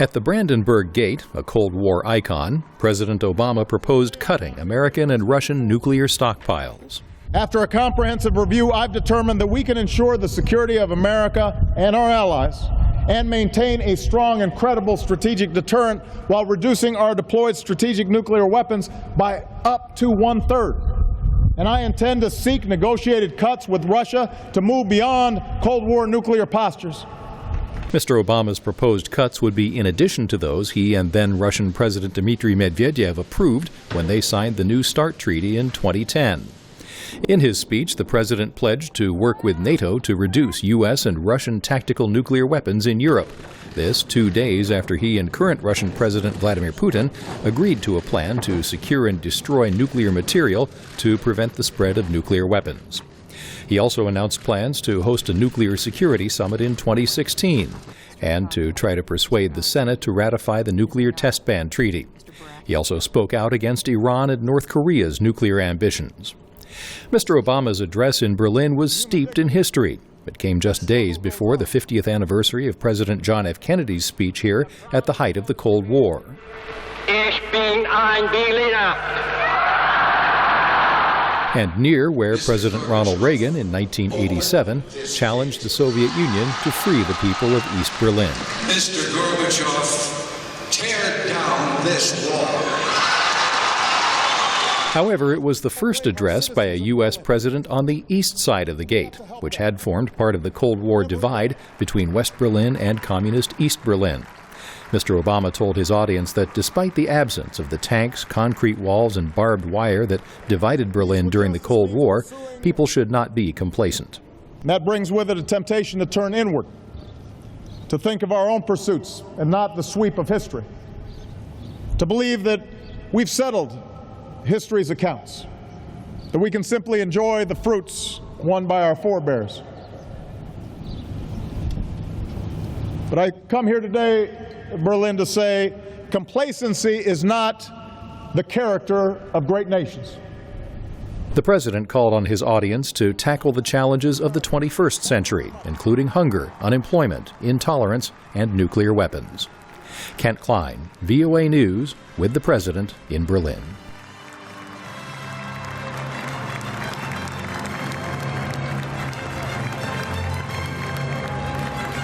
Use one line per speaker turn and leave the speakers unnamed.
At the Brandenburg Gate, a Cold War icon, President Obama proposed cutting American and Russian nuclear stockpiles.
After a comprehensive review, I've determined that we can ensure the security of America and our allies and maintain a strong and credible strategic deterrent while reducing our deployed strategic nuclear weapons by up to 1/3. And I intend to seek negotiated cuts with Russia to move beyond Cold War nuclear postures.
Mr. Obama's proposed cuts would be in addition to those he and then Russian President Dmitry Medvedev approved when they signed the New START treaty in 2010. In his speech, the president pledged to work with NATO to reduce U.S. and Russian tactical nuclear weapons in Europe. This 2 days after he and current Russian President Vladimir Putin agreed to a plan to secure and destroy nuclear material to prevent the spread of nuclear weapons. He also announced plans to host a nuclear security summit in 2016 and to try to persuade the Senate to ratify the nuclear test ban treaty. He also spoke out against Iran and North Korea's nuclear ambitions. Mr. Obama's address in Berlin was steeped in history. It came just days before the 50th anniversary of President John F. Kennedy's speech here at the height of the Cold War.
Ich bin ein Berliner.
And near where President Ronald Reagan in 1987 challenged the Soviet Union to free the people of East Berlin.
Mr. Gorbachev, tear down this wall.
However, it was the first address by a U.S. president on the east side of the gate, which had formed part of the Cold War divide between West Berlin and communist East Berlin. Mr. Obama told his audience that despite the absence of the tanks, concrete walls, and barbed wire that divided Berlin during the Cold War, people should not be complacent.
That brings with it a temptation to turn inward, to think of our own pursuits and not the sweep of history, to believe that we've settled history's accounts, that we can simply enjoy the fruits won by our forebears. But I come here today, Berlin, to say complacency is not the character of great nations.
The president called on his audience to tackle the challenges of the 21st century, including hunger, unemployment, intolerance, and nuclear weapons. Kent Klein, VOA News, with the president in Berlin.